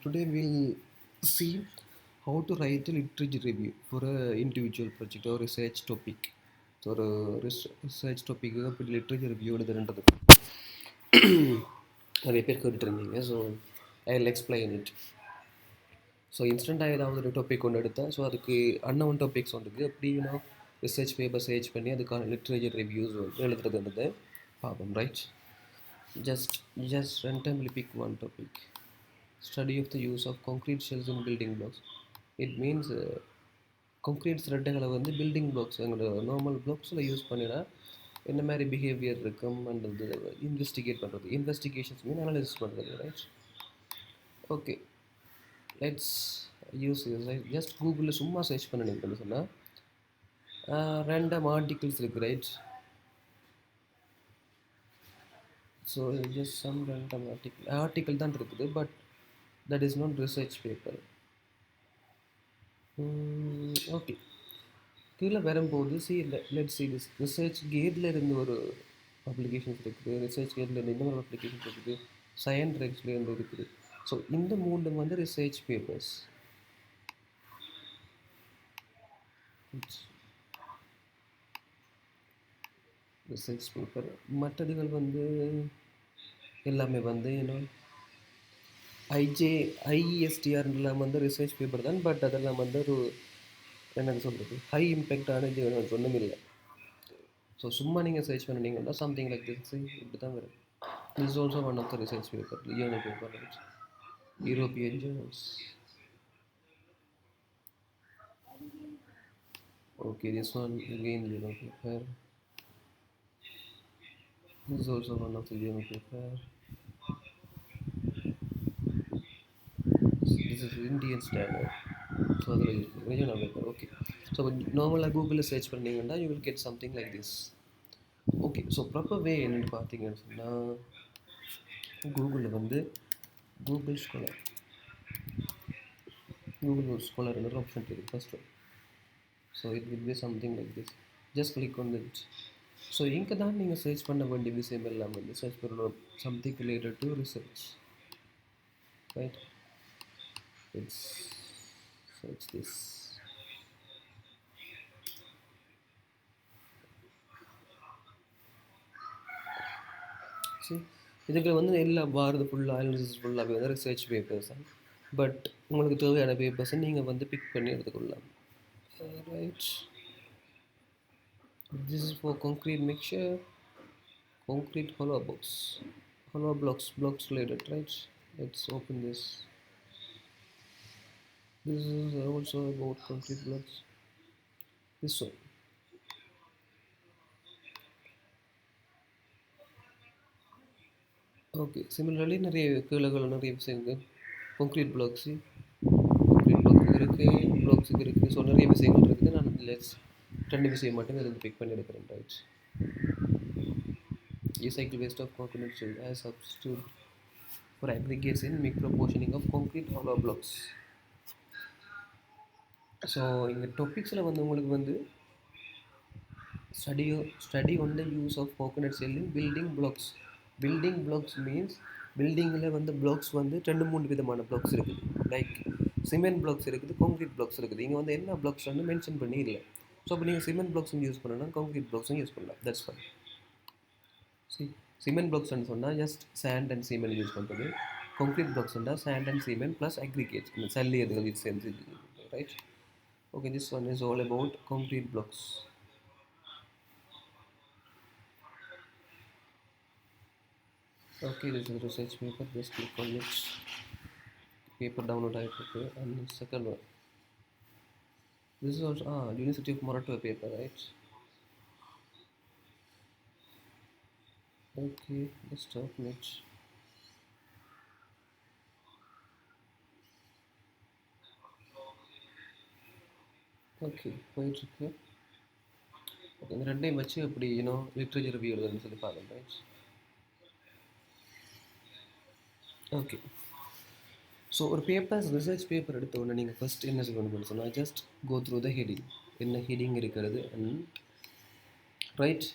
Today we'll see how to write a literature review for a individual project or research topic. ஒரு research topic அப்படி literature review எழுதுன்றது நிறைய பேர் கேட்டுருந்தீங்க. So I will explain it. So இன்ஸ்டண்ட்டாக ஏதாவது ஒரு டாபிக் ஒன்று எடுத்தேன். ஸோ அதுக்கு அன்னோன் டாபிக்ஸ் ஒன்றுக்கு எப்படின்னா ரிசர்ச் பேப்பர் சர்ச் பண்ணி அதுக்கான லிட்ரேச்சர் ரிவ்யூஸ் எழுதுறதுன்றது பார்ப்போம். Right, just randomly pick one topic. Study of the use of concrete shells in building blocks. It means concrete threadகளை வந்து பில்டிங் பிளாக்ஸ் எங்களோட நார்மல் பிளாக்ஸில் யூஸ் பண்ணினா என்ன மாதிரி பிஹேவியர் இருக்கும் அண்ட் இன்வெஸ்டிகேட் பண்ணுறது. இன்வெஸ்டிகேஷன்ஸ் மீன் அனாலிசிஸ் பண்ணுறது. Right, okay, let's use just கூகுளில் சும்மா சர்ச் பண்ணிங்கன்னு சொன்னால் ரேண்டம் ஆர்டிகிள்ஸ் இருக்குது. Right, so just some random article தான் இருக்குது, but that is not research paper. Okay, கீழே வரும்போது லெட்ஸ் சி திஸ் ரிசர்ச் கேட்டில் இருந்து ஒரு அப்ளிகேஷன்ஸ் இருக்குது, ரிசர்ச் கேட்டில் இருந்து இன்னொரு அப்ளிகேஷன்ஸ் இருக்குது, சயன்ஸ் ரெக்ஸ்ல இருந்து இருக்குது. ஸோ இந்த மூணு வந்து ரிசர்ச் பேப்பர்ஸ். ரிசர்ச் பேப்பர் மற்றதுகள் வந்து எல்லாமே வந்து இன்னும் ஐஇஎஸ்டிஆர்லாம் வந்து ரிசர்ச் பேப்பர் தான், பட் அதெல்லாம் வந்து ஒரு எனக்கு சொல்கிறது ஹை இம்பேக்டான இது ஒன்றும் இல்லை. ஸோ சும்மா நீங்கள் சர்ச் பண்ணிங்கன்னா சம்திங் லைக் திஸ் இப்படி தான் வரும். This also one of the research paper, லியோனோ paper, European journals. Okay, this one again Limon paper. This is also one of the Limon paper. This is Indian standard. So that is regional paper. Okay. So normally Google search பண்ணீங்கன்னா you will get something like this. Okay. So proper way என்னன்னு பார்த்தீங்கன்னா கூகுளில் வந்து Google scholar ஒரு option இருக்குது first. So it will be something like this. Just click on it. So இங்கே தான் நீங்கள் சர்ச் பண்ண வேண்டிய விஷயம் எல்லாம் வந்து சர்ச் பண்ணணும் something related to research. Right, let's search this. இதுக்கு வந்து எல்லாம் வாரது ஃபுல்லாக அனாலிசிஸ் ஃபுல்லாகவே வந்து ரிசர்ச் பேப்பர்ஸ் தான், பட் உங்களுக்கு தேவையான பேப்பர்ஸை நீங்கள் வந்து பிக் பண்ணி எடுத்துக்கொள்ளலாம். Right, this is for concrete mixture, concrete hollow blocks related. Right, let's open this. This is also about concrete blocks. This one. Okay, similarly நிறைய கீழகள் நிறைய விஷயங்கள் concrete blocks இருக்குது, பிளாக்ஸுக்கு இருக்குது. ஸோ நிறைய விஷயங்கள் இருக்குது. நான் ரெண்டு விஷயம் மட்டும் இதில் பிக் பண்ணி எடுக்கிறேன். Right, recycle waste of coconut shell as substitute for aggregates in micro portioning of concrete hollow blocks. So இங்கே டாபிக்ஸில் வந்து உங்களுக்கு வந்து study on the use of coconut shell in building blocks. Building blocks means பில்டிங்கில் வந்து blocks வந்து 2-3 விதமான blocks இருக்குது. லைக் சிமெண்ட் பிளாக்ஸ் இருக்குது, கான்க்ரீட் பிளாக்ஸ் இருக்குது. இங்கே வந்து என்ன பிளாக்ஸ் வந்து மென்ஷன் பண்ணி இல்லை. ஸோ அப்போ நீங்கள் சிமெண்ட் பிளாக்ஸும் யூஸ் பண்ணலாம், கான்க்ரீட் பிளாக்ஸும் யூஸ் பண்ணலாம். That's fine. சிமெண்ட் பிளாக்ஸ்ன்னு சொன்னால் just sand and cement use பண்ணுறது. கான்க்ரீட் பிளாக்ஸ் சொன்னால் sand and cement plus aggregates சல்லி அதுகள் இது சேர்ந்து. Right, okay, this one is all about concrete blocks. Okay, this is research paper. Just click on it. Paper download okay. And the second one. This is also University of Morocco paper, right? Okay, let's open it. Okay, wait okay. Okay, இந்த ரெண்டையும் வச்சு அப்படி literature review எழுதுன்னு சொல்லி பார்க்கலாம். Right, okay. So ஒரு research paper எடுத்த உடனே நீங்கள் ஃபஸ்ட் என்ன சொல்லணும்னு சொன்னால் just go through the heading. என்ன ஹெடிங் இருக்கிறது அண்ட் ரைட்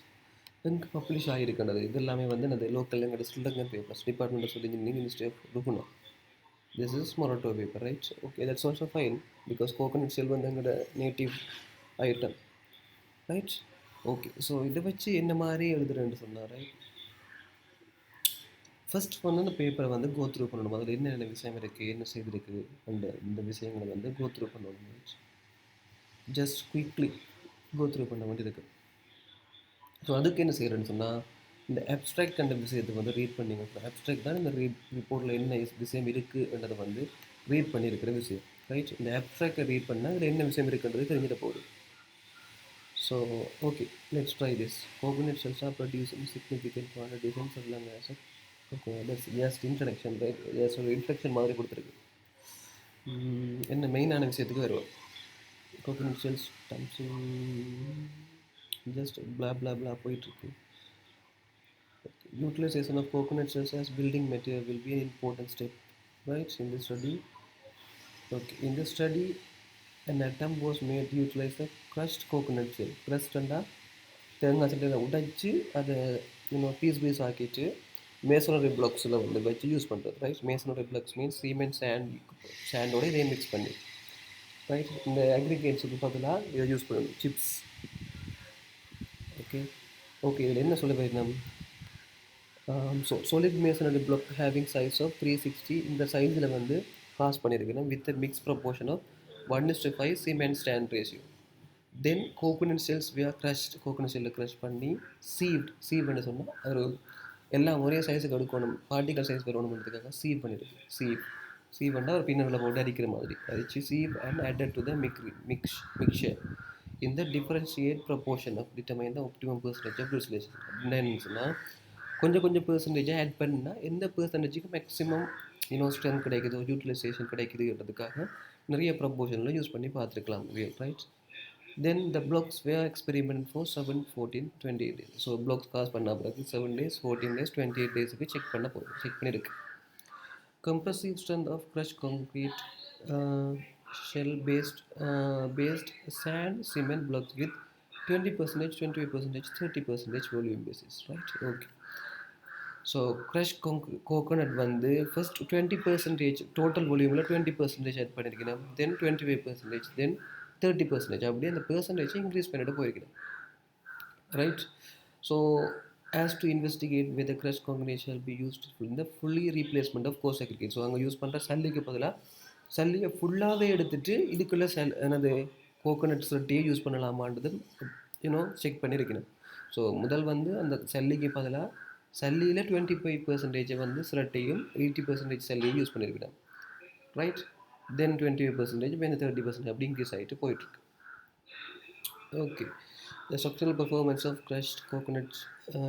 எங்கே பப்ளிஷ் ஆகிருக்கிறது இது எல்லாமே வந்து அந்த லோக்கல் எங்கள் Sri Lankan papers department of engineering ministry of Ruhuna. This is Morocco paper, right? Okay, that's also fine because coconut shell வந்து எங்களோட native item, right? Okay, so இதை வச்சு என்ன மாதிரி எழுதுறேன்னு சொன்னா, right? ஃபர்ஸ்ட் வந்து அந்த பேப்பரை வந்து கோ த்ரூ பண்ணணும். அதில் என்னென்ன விஷயம் இருக்குது, என்ன செய்திருக்கு, அந்த இந்த விஷயங்களை வந்து கோ த்ரூ பண்ணணும். ஜஸ்ட் குயிக்லி கோ த்ரூ பண்ண வேண்டியதுக்கு. ஸோ அதுக்கு என்ன செய்கிறேன்னு சொன்னால், இந்த அப்ட்ராக்ட் கண்ட விஷயத்தை வந்து ரீட் பண்ணிங்க. அப்ட்ராக்ட் தான் இந்த ரிப்போர்ட்டில் என்ன விஷயம் இருக்குன்றதை வந்து ரீட் பண்ணியிருக்கிற விஷயம், ரைட்? இந்த அப்ட்ராக்டை ரீட் பண்ணால் இதில் என்ன விஷயம் இருக்குன்றது தெரிஞ்சிட போகுது. So okay, let's try this. Coconut shells are producing significant quantities in சொல்லலாங்க sir. Okay, that's just introduction, right? Just ஒரு இன்ட்ரடக்ஷன் மாதிரி கொடுத்துருக்கு. என்ன மெயினான விஷயத்துக்கு வருவோம். Coconut shells just blah blah blah போயிட்டுருக்கு. Utilization of coconut shells as building material will be an important step, right, in this study. Okay, in this study an attempt was made to utilize the crushed coconut shell. Crushed anda தேங்காய் சட்டையில் உடைச்சி அதை piece ஆக்கிட்டு masonry பிளாக்ஸில் வந்து வச்சு use பண்ணுறது, right? Masonry blocks means cement சாண்டோட இதே மிக்ஸ் பண்ணி, ரைட்? இந்த அக்ரிகேட்ஸுக்கு பதிலாக இதை யூஸ் பண்ணணும், சிப்ஸ். ஓகே ஓகே, இதில் என்ன சொல்ல போயிருந்தோம்? So solid masonry block having size of 360 இந்த சைஸில் வந்து காஸ்ட் பண்ணியிருக்கணும் with mix proportion of 1:5 cement stand ratio. Then coconut shells we are crushed, coconut ஷெல்லை க்ரஷ் பண்ணி சீவ்னு சொன்னால் ஒரு எல்லாம் ஒரே சைஸுக்கு எடுக்கணும், பார்ட்டிகல் சைஸ் வரணுன்றதுக்காக சீவ் பண்ணியிருக்கு. சீவ்னா ஒரு பின்னரில் போட்டு அடிக்கிற மாதிரி அடிச்சு sieve and added to the mixture in the differentiate proportion of determine the optimum percentage of utilization. என்னன்னு சொன்னால் கொஞ்சம் பெர்சன்டேஜாக ஆட் பண்ணால் எந்த பெர்சன்டேஜுக்கு மேக்ஸிமம் ஸ்ட்ரென்த் கிடைக்குதோ, யூட்டிலைசேஷன் கிடைக்குதுன்றதுக்காக நிறைய ப்ரொபோர்ஷனில் யூஸ் பண்ணி பார்த்துருக்கலாம், right? Then the blocks were experiment for 7, 14, 28 days. So blocks cast பண்ண பிறகு 7 days, 14 days, 28 டேஸுக்கு செக் பண்ணியிருக்கு. Compressive strength of crushed concrete shell based sand cement blocks with 20%, 25%, 30% volume basis, right? Okay. So crush coconut வந்து first 20% total வால்யூமில் 20% add பண்ணியிருக்கணும். தென் 25%, தென் 30%, அப்படியே அந்த பெர்சன்டேஜை increase பண்ணிட்டு போயிருக்கணும், right? So as to investigate whether crush concrete shall be used in the fully replacement of coarse aggregate. So அங்கே use பண்ணுற சல்லிக்கு பதிலாக சல்லியை ஃபுல்லாகவே எடுத்துகிட்டு இதுக்குள்ளே என்னது கோகோனட் சட்டியை யூஸ் பண்ணலாமான்றது செக் பண்ணியிருக்கணும். ஸோ முதல் வந்து அந்த சல்லிக்கு பதிலாக சல்லியில் 25% வந்து சிரட்டையும் 80% சல்லியும் யூஸ் பண்ணியிருக்கிறேன், ரைட்? தென் 25% இந்த 30% அப்படி இன்க்ரீஸ் ஆகிட்டு போயிட்டுருக்கு. Okay, the structural performance of crushed coconut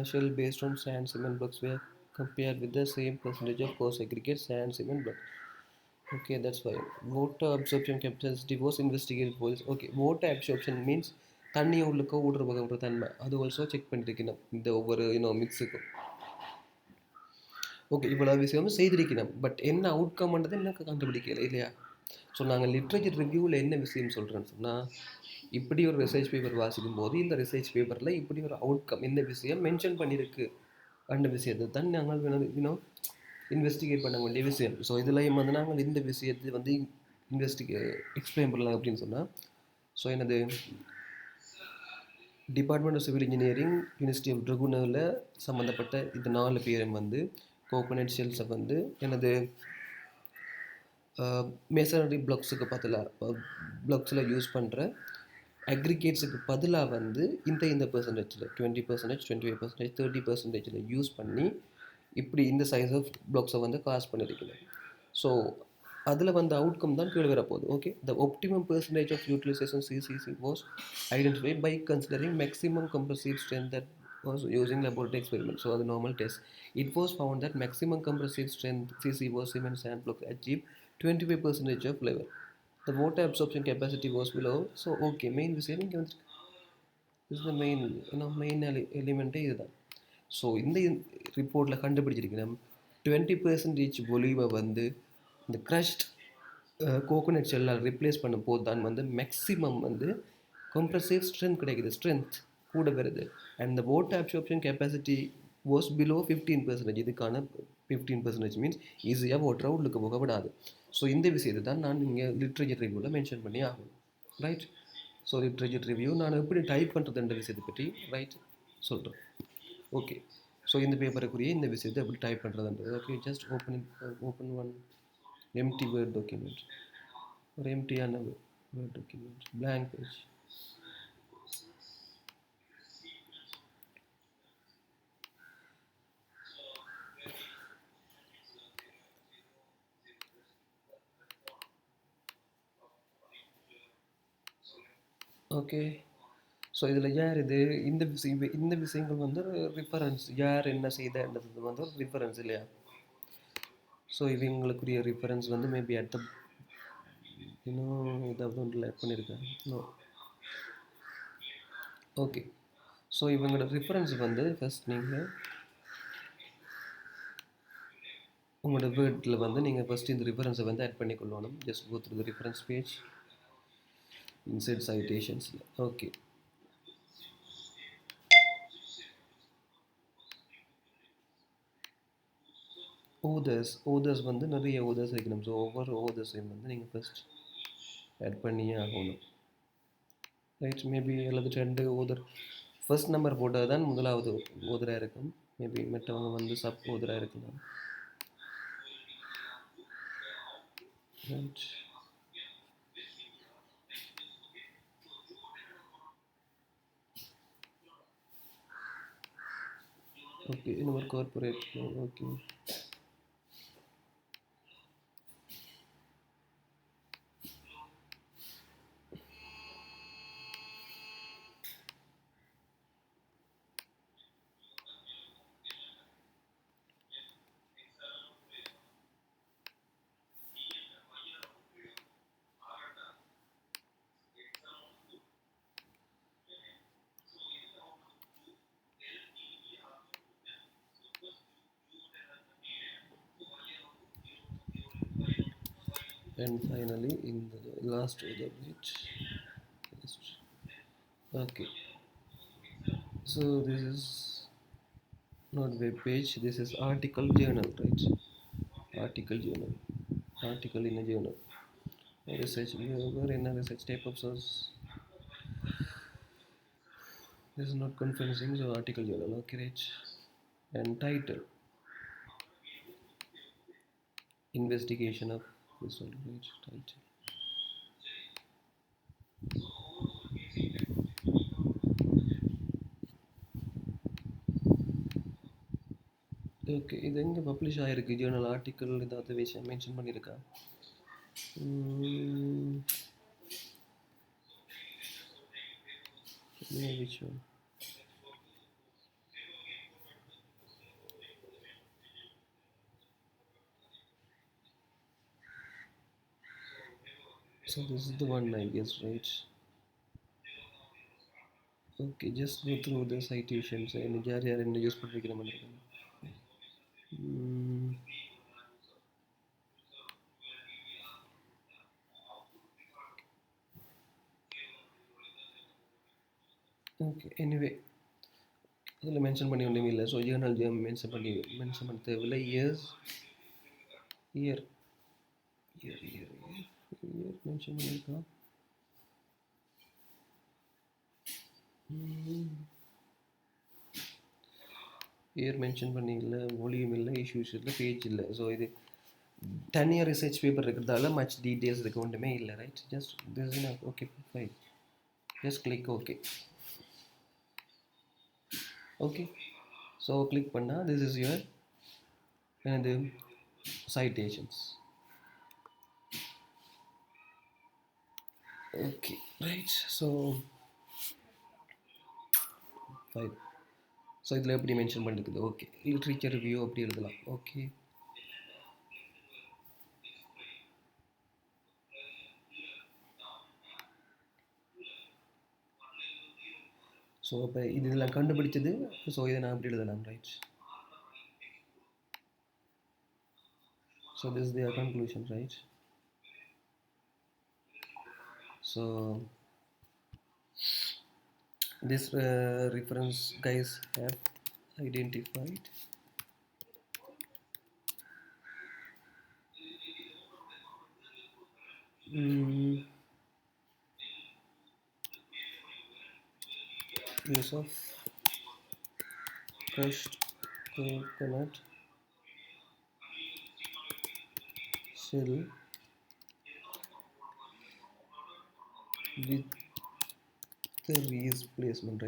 shell based on sand cement blocks were compared with the same percentage of coarse aggregate sand cement blocks. Okay, that's fine. Water absorption capacity was investigated for this. Okay, water absorption means தண்ணியை உள்ளுக்க ஊடுருவகன்ற தன்மை, அது also check பண்ணியிருக்கணும் இந்த ஒவ்வொரு மிக்ஸுக்கும். Okay, இவ்வளோ விஷயம் செய்திருக்கணும், but என்ன அவுட்கம்ன்றது எனக்கு கண்டுபிடிக்கல, இல்லையா? ஸோ நாங்கள் லிட்ரேச்சர் ரிவ்யூவில் என்ன விஷயம் சொல்கிறேன்னு சொன்னால், இப்படி ஒரு ரிசர்ச் பேப்பர் வாசிக்கும் போது இந்த ரிசர்ச் பேப்பரில் இப்படி ஒரு அவுட்கம் இந்த விஷயம் மென்ஷன் பண்ணியிருக்கு அந்த விஷயத்தை தான் நாங்கள் இன்வெஸ்டிகேட் பண்ண வேண்டிய விஷயம். ஸோ இதுலையும் வந்து நாங்கள் இந்த விஷயத்தை வந்து எக்ஸ்பிளைன் பண்ணலாம் அப்படின்னு சொன்னால், ஸோ எனது department of civil engineering university of ட்ரகுனரில் சம்மந்தப்பட்ட இந்த 4 பேரும் வந்து கோகோனட் ஷெல்ஸை வந்து எனது மேசனரி பிளாக்ஸுக்கு பதிலாக பிளாக்ஸில் யூஸ் பண்ணுற அக்ரிகேட்ஸுக்கு பதிலாக வந்து இந்த பெர்சன்டேஜில் 20%, 25%, 30% யூஸ் பண்ணி இப்படி இந்த சைஸ் ஆஃப் பிளாக்ஸை வந்து காஸ்ட் பண்ணியிருக்கிறேன். ஸோ அதில் வந்து அவுட்கம் தான் கீழே வரப்போகுது. Okay, the optimum percentage of utilization CCC was identified by considering maximum compressive strength that was using laboratory experiment. So the normal test, it was found that maximum compressive strength CC was cement sand block achieved 25% of level. The water absorption capacity was below. So okay, main விஷயம் இங்கே வந்து is the main எலிமெண்ட்டே இதுதான். So இந்த ரிப்போர்ட்டில் கண்டுபிடிச்சிருக்கணும் 20% வால்யூமை வந்து இந்த crushed coconut ஷெல்லால் replace பண்ணும் போது தான் வந்து மேக்ஸிமம் வந்து கம்ப்ரசிவ் ஸ்ட்ரென்த் கிடைக்குது, ஸ்ட்ரென்த் கூட வருது. அண்ட் இந்த water absorption capacity was below 15%. இதுக்கான 15% மீன்ஸ் ஈஸியாக ஓட்டுற உள்ளுக்கு போக விடாது. ஸோ இந்த விஷயத்தை தான் நான் இங்கே லிட்ரேச்சர் ரிவ்யூவில் மென்ஷன் பண்ணி ஆகணும். ரைட். ஸோ லிட்ரேச்சர் ரிவ்யூ நான் எப்படி டைப் பண்ணுறதுன்ற விஷயத்தை பற்றி ரைட் சொல்கிறேன். ஓகே. ஸோ இந்த பேப்பருக்குரிய இந்த விஷயத்தை எப்படி டைப் பண்ணுறதுன்றது. Okay, just open one empty word document, ஒரு எம்டியான word document, blank page. Okay. So இதில் யார் இது இந்த விஷயங்கள் வந்து ரிஃபரன்ஸ், யார் என்ன செய்தன்றது வந்து ஒரு ரிஃபரன்ஸ் இல்லையா? ஸோ இவங்களுக்குரிய ரிஃபரன்ஸ் வந்து மேபி அடுத்த இன்னும் ஏதாவது ஒன்றில் ஆட் பண்ணியிருக்கேன். நோ. ஓகே. ஸோ இவங்களோட ரிஃபரன்ஸ் வந்து ஃபஸ்ட் நீங்கள் உங்களோட வேர்டில் வந்து நீங்கள் ஃபஸ்ட்டு இந்த ரிஃபரன்ஸை வந்து ஆட் பண்ணிக்கொள்ளணும். Just go through the reference page inside சைட்டேஷன்ஸில். ஓகே. ஓதர்ஸ் வந்து நிறைய ஓதர்ஸ் வைக்கணும். ஸோ ஒவ்வொரு ஓதர்ஸையும் வந்து நீங்கள் ஃபஸ்ட் ஆட் பண்ணியே ஆகணும். ரைட். மேபி அல்லது 2 ஓதர் ஃபர்ஸ்ட் நம்பர் போட்டால் தான் முதலாவது ஓதராக இருக்கும். மேபி மற்றவங்க வந்து சப் ஓதராக இருக்கலாம். ரைட். ஓகே. இன்னொரு corporate. Okay. And finally in the last other bit, okay, so this is not web page, this is article journal, right? Article in a journal, research viewer in a research type of source. This is not conferencing, so article journal. Okay, right. And title, investigation of this one, right? Title. Okay. இது எங்கே publish ஆகிருக்கு Journal article ஏதாவது விஷயம் mention பண்ணியிருக்கா? விஷயம் so this is the one I guess, right? Okay, just go through the citations and யார் யார் என்ன யூஸ் பண்ணிருக்கிற மாதிரி. ஓகே. எனிவே அதில் மென்ஷன் பண்ணி ஒன்றுமே இல்லை. ஸோ ஜேர்னல் மென்ஷன் பண்ண தேவையில்லை. இயர் மென்ஷன் பண்ணியிருக்கான். இயர் மென்ஷன் பண்ணி இல்லை, வால்யூம் இல்லை, இஷ்யூஸ் இல்லை, பேஜ் இல்லை. ஸோ இது தனியாக ரிசர்ச் பேப்பர் இருக்கிறதால மச் டீட்டெயில்ஸ் இருக்க ஒன்றுமே இல்லை. Right. Just this is okay fine. Just click okay. Okay. So click பண்ணால் திஸ் இஸ் யுவர் எனது citations. Okay right. So fine. So இதில் எப்படி மென்ஷன் பண்ணிருக்குது? ஓகே. லிட்ரேச்சர் ரிவ்யூ அப்படி எழுதலாம். ஓகே. ஸோ இப்போ இதெல்லாம் கண்டுபிடிச்சது. ஸோ இதை நான் அப்படி எழுதலாம். Right. So this is their conclusion, right? So this reference guys have identified use of crushed coconut shell with the replacement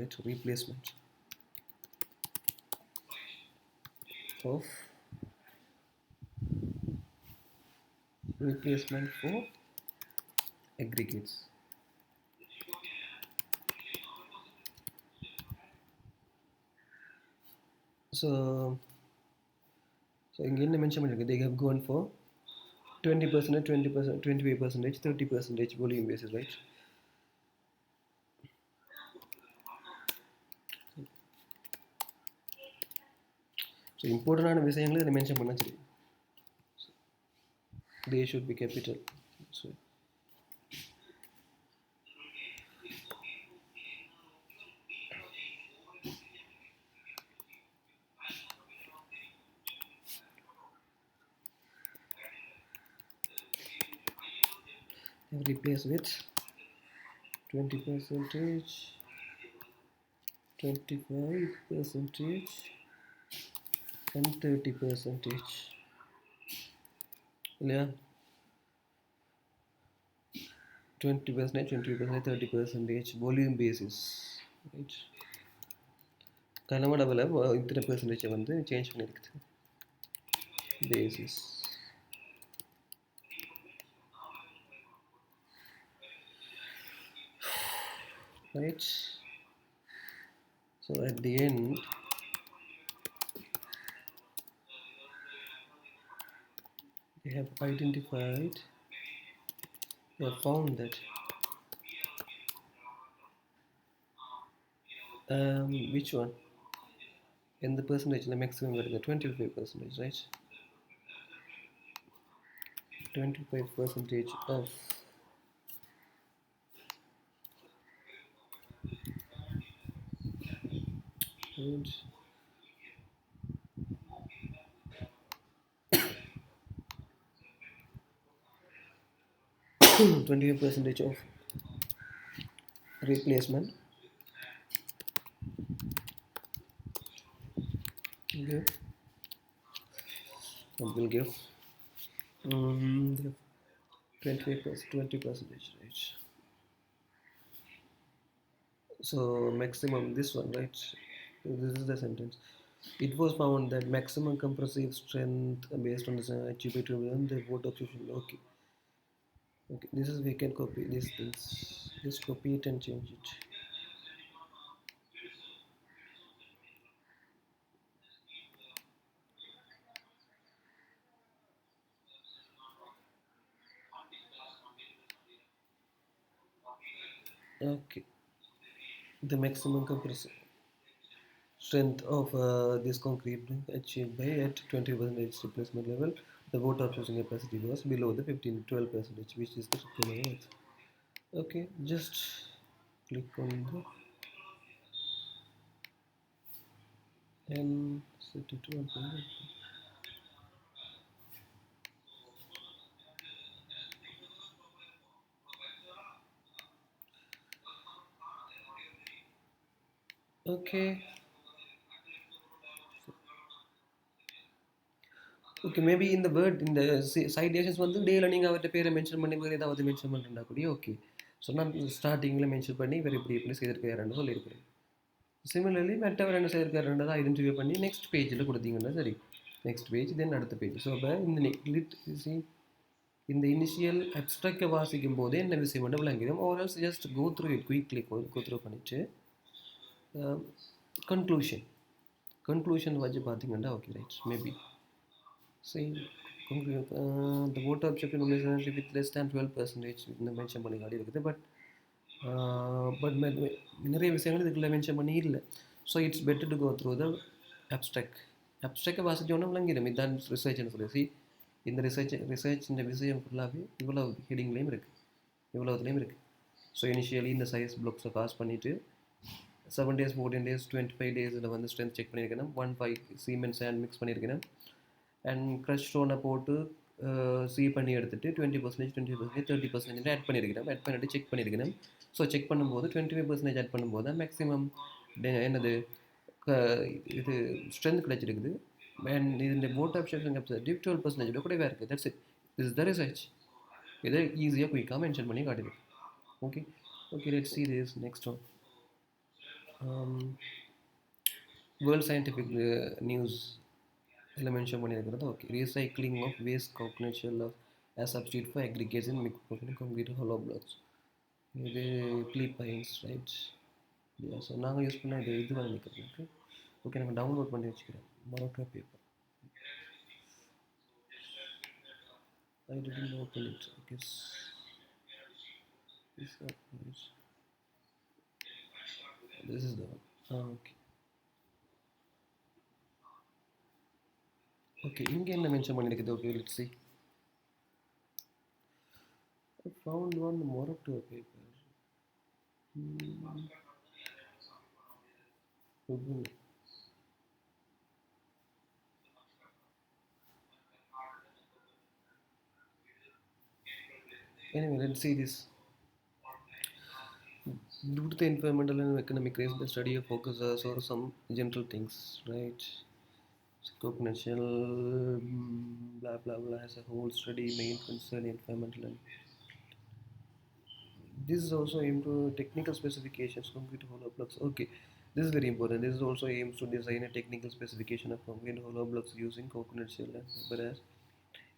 of replacement for aggregates. So again I mentioned they have gone for 20%, 20%, 25%, 30% volume basis, right? So important விஷயங்களை இதை mention பண்ண சரி. They should be capital. So replace with 20%, 25%, and 30%. Yeah, 20%, 20%, 30% volume basis, right? கனவளவில் இத்தனை பெர்சன்டேஜை வந்து change பண்ணியிருக்குது basis. Right, so at the end they have identified, they have found that which one in the percentage, the maximum value, the 25%, right? 25% of and 25% of replacement. Okay, that will give 20%, right? So maximum, this one, right? This is the sentence. It was found that maximum compressive strength based on the achieved by the vote of social. Okay, this is, we can copy these things, just copy it and change it. Okay, the maximum compressive strength of this concrete achieved by at 20% replacement level, the water absorption capacity was below the 15-12%, which is the requirement. Okay, just click on the and set it to 1.8. Okay, okay, maybe in the word in the citations வந்து டேல நீங்கள் அவர்கிட்ட பேரை mention பண்ணி வேறு ஏதாவது mention பண்ணுறா கூட ஓகே. ஸோ நான் ஸ்டார்டிங்கில் மென்ஷன் பண்ணி இவர் இப்படி இப்படி செய்திருக்காருன்னு சொல்லியிருக்கிறேன். சிமிலர்லி மற்றவர் என்ன செய்திருக்காருன்றதை ஐடென்டிஃபை பண்ணி நெக்ஸ்ட் பேஜில் கொடுத்தீங்கன்னா சரி, நெக்ஸ்ட் பேஜ் தென் அடுத்த பேஜ். ஸோ இப்போ இந்த இனிஷியல் அப்ஸ்ட்ராக்டை வாசிக்கும் போதே என்ன விஷயம் மட்டும் விளங்கிடும். ஓரல்ஸ் just go through it quickly go through பண்ணிவிட்டு கன்க்ளூஷன் வச்சு பார்த்தீங்கன்னா okay right maybe see the voter objective relationship with less than 12% இந்த மென்ஷன் பண்ணி காட்டி இருக்குது. பட் நிறைய விஷயங்கள் இதுக்குள்ள மென்ஷன் பண்ணி இல்லை. So it's better to go through the அப்ஸ்ட்ராக்டை வாசிச்சோன்னா விளங்கிடும் இதுதான் ரிசர்ச்னு சொல்லி. சி இந்த ரிசர்ச் இந்த விஷயம் ஃபுல்லாகவே இவ்வளோ ஹெடிங்லேயும் இருக்குது, இவ்வளோத்துலேயும் இருக்குது. ஸோ இனிஷியலி இந்த சைஸ் பிளாக்ஸை பாஸ் பண்ணிவிட்டு 7 days 14 days 25 days இதில் வந்து ஸ்ட்ரென்த் செக் பண்ணியிருக்கணும் 1 5 சீமெண்ட் சேண்ட் மிக்ஸ் பண்ணியிருக்கணும் அண்ட் க்ரஷ் ஸ்டோனை போட்டு சீ பண்ணி எடுத்துட்டு 20% 20% 30% ஆட் பண்ணியிருக்கணும் ஆட் பண்ணிட்டு செக் பண்ணியிருக்கணும் ஸோ செக் பண்ணும்போது 25% ஆட் பண்ணும்போது தான் மேக்ஸிமம் என்னது இது ஸ்ட்ரென்த் கிடைச்சிருக்குது அண்ட் ഇതിൻ്റെ ബോട്ട് അബ്സ്ട്രക്ഷൻ കപ്പാസിറ്റി 12% കൂടെ இருக்குது that's it this the research இதை ஈஸியாக குயிக்காக மென்ஷன் பண்ணி காட்டுது okay okay let's see this next one world scientific news இதில் மென்ஷன் பண்ணியிருக்கிறது okay recycling of waste coconut shell as substitute for aggregates in mix concrete hollow blocks இது ப்ளீப்பைன்ஸ் right so நாங்கள் யூஸ் பண்ண இது வாங்கிக்கிறோம் ஓகே ஓகே நாங்கள் download பண்ணி வச்சுக்கிறோம் மொரோட்டோ paper I didn't open it. I guess this is the one. Okay. Okay, இங்கே என்ன மென்ஷன் பண்ணியிருக்குது okay let's see. I found one Morocco paper. Anyway, let's see this. Due to the environmental and economic risk, the study focuses on some general things, right? Coconut shell, blah blah blah. As a whole study, main concern environmental and this is also aimed to technical specifications, concrete hollow blocks. Okay, this is very important. This is also aims to design a technical specification of concrete hollow blocks using coconut shell and fiber as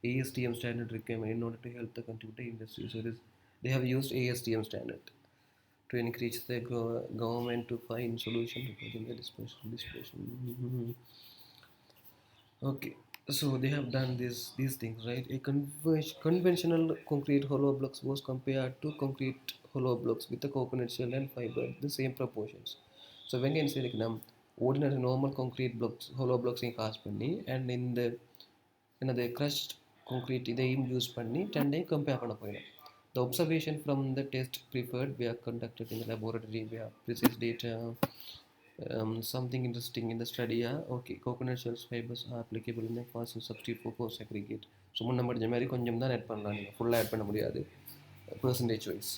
ASTM standard requirement in order to help the computer industry. So this, they have used ASTM standard to encourage the government to find solution regarding the dispersion. Okay, so they have done these things, right? A conventional concrete hollow blocks was compared to concrete hollow blocks with the coconut shell and fiber the same proportions. So when you say like ordinary normal concrete blocks hollow blocks in cast பண்ணி and in the the crushed concrete இதையும் use பண்ணி ரெண்டையும் compare பண்ண போயிடும். The observation from the test preferred were conducted in the laboratory where precise data. Something interesting in the study. Okay, coconut shells fibers are applicable in the fast substitute for post aggregate. So முன்ன படிச்ச மாதிரி கொஞ்சம் தான் add பண்ணலாம் நீங்கள் ஃபுல்லாக add பண்ண முடியாது percentage wise.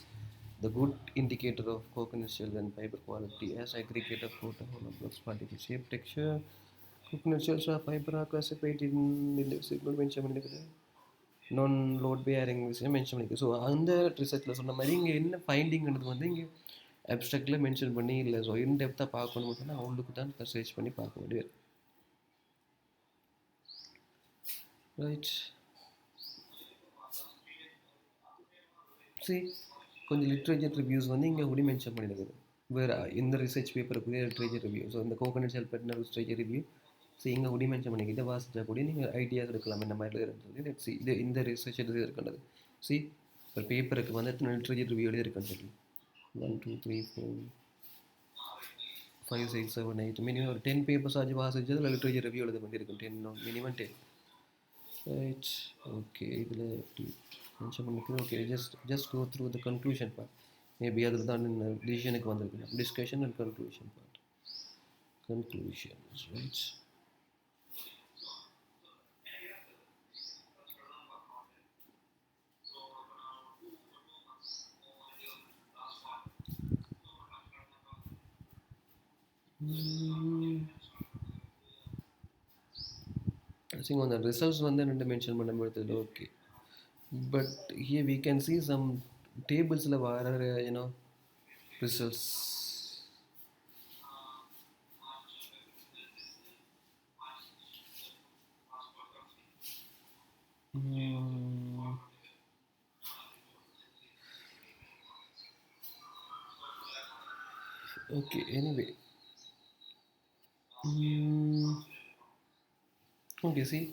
The good indicator of coconut shell and fiber quality as aggregate of photo hollow blocks particle shape texture. Coconut shells are fiber are classified in the signal mention பண்ணிருக்குது நான் load bearing விஷயம் mention பண்ணியிருக்கு so அந்த ரிசர்ச்சில் சொன்ன மாதிரி இங்கே என்ன ஃபைண்டிங்கிறது வந்து இங்கே அப்ஸ்ட்ராக்டில் மென்ஷன் பண்ணி இல்லை ஸோ இன் டெப்த்தாக பார்க்கணும் சொன்னால் அவங்களுக்கு தான் சர்ச் பண்ணி பார்க்க முடியாது ரைட் சரி கொஞ்சம் லிட்ரேச்சர் ரிவ்யூஸ் வந்து இங்கே கூட மென்ஷன் பண்ணியிருக்குது வேறு இந்த ரிசர்ச் பேப்பருக்குரிய லிட்ரேச்சர் ரிவ்யூ ஸோ இந்த கோகனட் ஷெல் பற்றின லிட்ரேச்சர் ரிவ்யூ ஸோ இங்கே கூட மென்ஷன் பண்ணிக்க இதை வாசிச்சா கூட நீங்கள் ஐடியாஸ் எடுக்கலாம் இந்த மாதிரி சொல்லி லெட்ஸ் இது இந்த ரிசர்ச் எது இருக்கின்றது சி ஒரு பேப்பருக்கு வந்து எத்தனை லிட்ரேச்சர் ரிவ்யூ இருக்குன்னு சொல்லி 1 2 3 4 5 6 7 8 மினிமம் ஒரு 10 பேப்பர்ஸ் ஆச்சு வாசிச்சு அதில் லிட்ரேச்சர் ரிவ்யூ எழுத பண்ணியிருக்கும் 10 மினிமம் 10 ரைட் ஓகே இதில் மென்ஷன் பண்ணிக்கிறேன் okay just go through the conclusion part maybe அதில் தான் டிசிஷனுக்கு வந்திருக்கு discussion and conclusion part conclusions right I think on the results one then mention பண்ண okay but here we can see some tables la vara results okay anyway okay see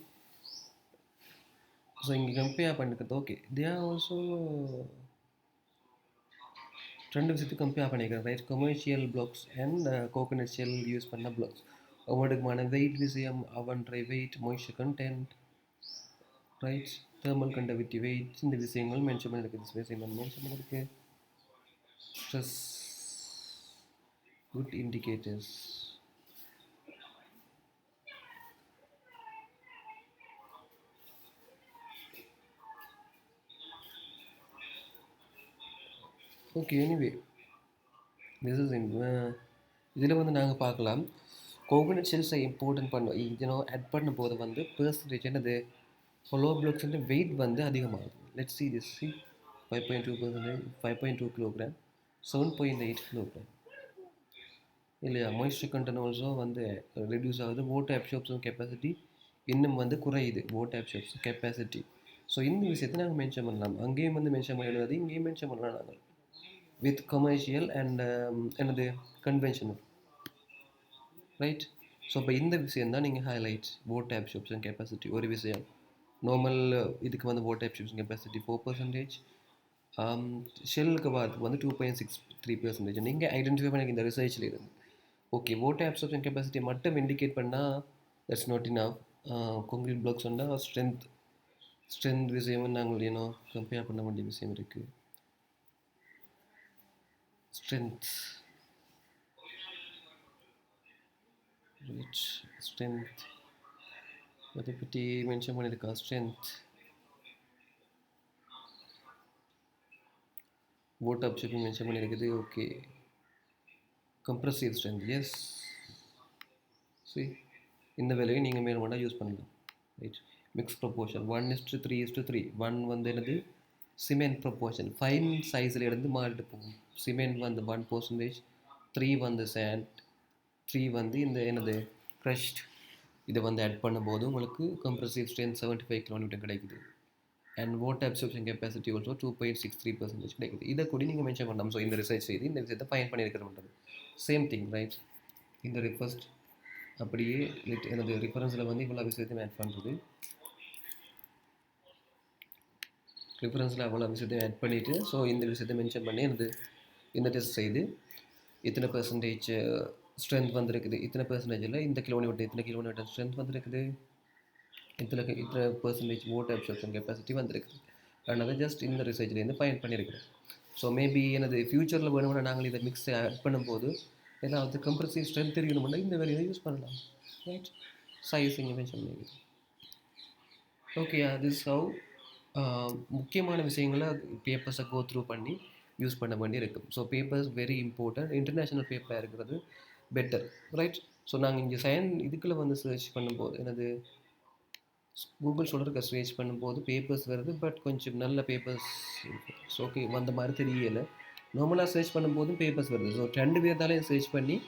so இங்கே compare பண்ணிக்கிறது okay they are also ரெண்டு விஷயத்தை compare பண்ணிக்கிறேன் right commercial blocks and coconut shell use பண்ண blocks ஒவ்வொருக்குமான weight விஷயம் அவன்ற weight moisture content right thermal conductivity weight இந்த விஷயங்கள் மென்ஷன் பண்ணியிருக்கு மென்ஷன் பண்ணியிருக்கு stress Good indicators. Okay, anyway, this is in இதில் வந்து நாங்கள் பார்க்கலாம் கோகனட் ஷெல்ஸை இம்பார்ட்டன்ட் பண்ணோம் ஆட் பண்ணும்போது வந்து பெர்சன்டேஜ் என்னது ஹொலோ பிளாக்ஸ் வெயிட் வந்து அதிகமாகுது. Let's see this C 5.2%, 5.2 kilogram, 7.8 kilogram இல்லையா. மாய்ஸ்சர் கண்டென்ட் ஆல்சோ வந்து ரெடியூஸ் ஆகுது. வாட்டர் அப்சார்ப்ஷன் கெப்பாசிட்டி இன்னும் வந்து குறையுது. Water absorption capacity. ஸோ இந்த விஷயத்தை நாங்கள் மென்ஷன் பண்ணலாம். அங்கேயும் வந்து மென்ஷன் பண்ணிடுறது, இங்கேயும் மென்ஷன் பண்ணலாம் நாங்கள் with commercial and என்னது conventional, ரைட். ஸோ இப்போ இந்த விஷயம் தான் நீங்கள் ஹைலைட் வாட்டர் அப்சார்ப்ஷன் கெப்பாசிட்டி. ஒரு விஷயம் நார்மல் இதுக்கு வந்து வாட்டர் அப்சார்ப்ஷன் கெப்பாசிட்டி 4%, ஷெல்லுக்கு பார்த்து வந்து 2.63%. நீங்கள் ஐடென்டிஃபை பண்ணி இந்த ரிசர்ச்சில் இருந்து ஓகே வாட்டர் அப்சார்ப்ஷன் கெப்பாசிட்டி மட்டும் இண்டிகேட் பண்ணால் that's not enough. Concrete blocks சொன்னால் ஸ்ட்ரென்த் விஷயமும் நாங்கள் கம்பேர் பண்ண வேண்டிய விஷயம் இருக்குது. ஸ்ட்ரென்த் ரிச் ஸ்ட்ரென்த் அதை பற்றி மென்ஷன் பண்ணியிருக்கா. ஸ்ட்ரென்த் வாட்டர் அப்சார்ப்ஷன் மென்ஷன் பண்ணியிருக்குது. Okay compressive strength yes. சரி இந்த வேலையை நீங்கள் மேலும் வேணால் யூஸ் பண்ணலாம். Right mix proportion 1:3:3. 1 வந்து என்னது சிமெண்ட் ப்ரொப்போர்ஷன் ஃபைன் சைஸில் இருந்து மாறிட்டு போகும். சிமெண்ட் வந்து 1%, 3 வந்து சேண்ட், 3 வந்து இந்த என்னது க்ரஷ்ட். இதை வந்து ஆட் பண்ணும்போது உங்களுக்கு கம்ப்ரசிவ் ஸ்ட்ரென்த் 75 கிலோமீட்டர் கிடைக்குது. And water absorption capacity also 2.63% கிடைக்குது. இதை கூட நீங்கள் மென்ஷன் பண்ணலாம். ஸோ இந்த ரிசர்ச் செய்து இந்த விஷயத்தை ஃபைன் பண்ணியிருக்கிறோம். Same thing right. இந்த ரிஃபர்ஸ்ட் அப்படியே எனது ரிஃபரன்ஸில் வந்து இவ்வளோ விஷயத்தையும் ஆட் பண்ணுறது. ரிஃபரன்ஸில் அவ்வளோ விஷயத்தையும் ஆட் பண்ணிவிட்டு ஸோ இந்த விஷயத்தை மென்ஷன் பண்ணி இந்த டெஸ்ட் செய்து இத்தனை பெர்சன்டேஜ் ஸ்ட்ரென்த் வந்துருக்குது, இத்தனை பெர்சன்டேஜில் இந்த கிலோமீட்டர் இத்தனை கிலோமீட்டர் ஸ்ட்ரென்த் வந்துருக்குது, இத்தனை பெர்சன்டேஜ் வாட்டர் அப்சார்ப்ஷன் கெப்பாசிட்டி வந்துருக்குது. அதனால் ஜஸ்ட் இந்த ரிசர்ச்லேருந்து ஃபைன் பண்ணியிருக்கிறோம். ஸோ மேபி எனது ஃப்யூச்சரில் வேணும்னா நாங்கள் இதை மிக்ஸ் ஆட் பண்ணும்போது ஏதாவது கம்ப்ரசிவ் ஸ்ட்ரென்த் தெரியணும்னா இந்த வேலையை யூஸ் பண்ணலாம். ரைட் சைஸ் இங்கே மென்ஷன் பண்ணியிருக்கேன். ஓகே திஸ் ஹவ் முக்கியமான விஷயங்களை பேப்பர்ஸை கோ த்ரூ பண்ணி யூஸ் பண்ண வேண்டி இருக்குது. So papers very important. International பேப்பராக இருக்கிறது பெட்டர் ரைட். ஸோ நாங்கள் இங்கே இதுக்குள்ளே வந்து சர்ச் பண்ணும்போது எனது கூகுள் சொல்கிறதுக்கு சர்ச் பண்ணும்போது பேப்பர்ஸ் வருது. பட் கொஞ்சம் நல்ல பேப்பர்ஸ் ஓகே அந்த மாதிரி தெரியலை. நார்மலாக சர்ச் பண்ணும்போதும் பேப்பர்ஸ் வருது. ஸோ 2 பேர்த்தாலையும் சர்ச் பண்ணி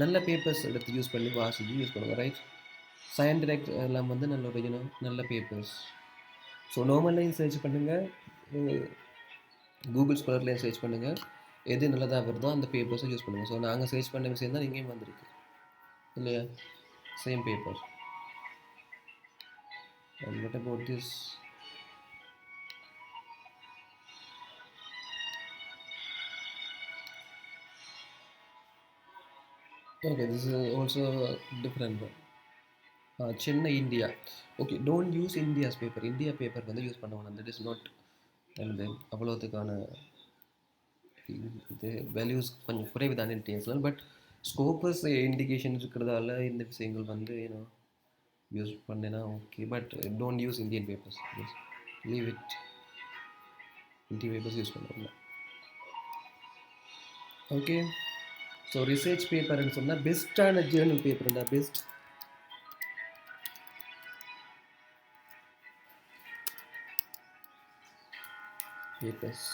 நல்ல பேப்பர்ஸ் எடுத்து யூஸ் பண்ணி வாசிச்சு யூஸ் பண்ணுவோம். ரைட் சயின்ஸ் டைரக்ட் எல்லாம் வந்து நல்ல பேப்பர்ஸ். ஸோ நார்மல்லையும் சர்ச் பண்ணுங்கள், கூகுள் ஸ்காலர்லையும் சர்ச் பண்ணுங்கள். எது நல்லதாக வருதோ அந்த பேப்பர்ஸை யூஸ் பண்ணுங்கள். ஸோ நாங்கள் சர்ச் பண்ண விஷயம் தான் இங்கேயும் வந்திருக்கு இல்லையா. Same paper. And what about this? Okay, this is also a different one. Chennai, India. Okay, don't use India's paper. India paper வந்து யூஸ் பண்ண வேணாம். That is not எனது அவ்வளோத்துக்கான இது வேல்யூஸ் கொஞ்சம் குறைவு தான் இன்டர்நேஷ்னல். பட் ஸ்கோப்பஸ் இண்டிகேஷன் இருக்கிறதால இந்த விஷயங்கள் வந்து யூஸ் பண்ணினா okay. But don't use Indian papers. Leave it. Indian papers use பண்ணுவாங்க. ஓகே ஸோ ரிசர்ச் பேப்பர்னு சொன்னால் பெஸ்ட்டான ஜேர்னல் பேப்பர்னா best papers.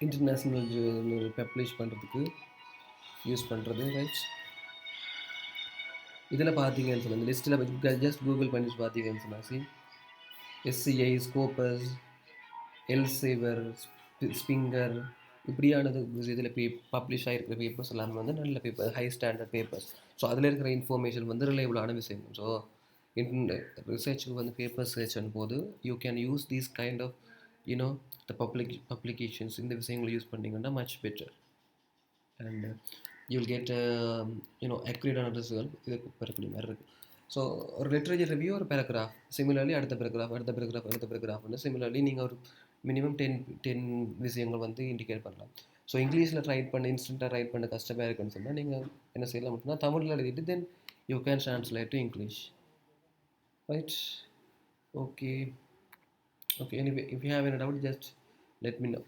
International journal publish பண்ணுறதுக்கு யூஸ் பண்ணுறது ரைட். இதில் பார்த்தீங்கன்னு சொன்னால் இந்த லிஸ்ட்டில் ஜஸ்ட் கூகுள் பண்ணி பார்த்தீங்கன்னு சொன்னால் எஸ்சிஐ, ஸ்கோப்பஸ், எல்சேவர், ஸ்பிங்கர் இப்படியானது இதில் பப்ளிஷ் ஆகிருக்கிற பேப்பர்ஸ் எல்லாமே வந்து நல்ல paper, high standard papers. So அதில் இருக்கிற இன்ஃபர்மேஷன் வந்து ரிலையபிளான விஷயம். ஸோ ரிசர்ச்சுக்கு வந்து பேப்பர் சர்ச் பண்ணும்போது you can use these kind of the publications. இந்த விஷயங்களை யூஸ் பண்ணிங்கன்னா much better and you will get accurate result. இதுக்கு பெறக்கூடிய மாதிரி இருக்குது. ஸோ ஒரு லிட்ரேச்சர் ரிவ்யூ ஒரு பேராகிராஃப், சிமிலர்லி அடுத்த பேராகிராஃப் அடுத்த பேராகிராஃப் அடுத்த பேராகிராஃப் வந்து சிமிலர்லி நீங்கள் ஒரு மினிமம் 10 விஷயங்கள் வந்து இண்டிகேட் பண்ணலாம். ஸோ இங்கிலீஷில் ரைட் பண்ண இன்ஸ்டண்ட்டாக ரைட் பண்ண கஷ்டமாக இருக்குன்னு சொன்னால் நீங்கள் என்ன செய்யலாம் அப்படின்னா தமிழில் எழுதிட்டு then you can translate to English. Right. Okay. Okay, anyway, if you have any doubt, just let me know.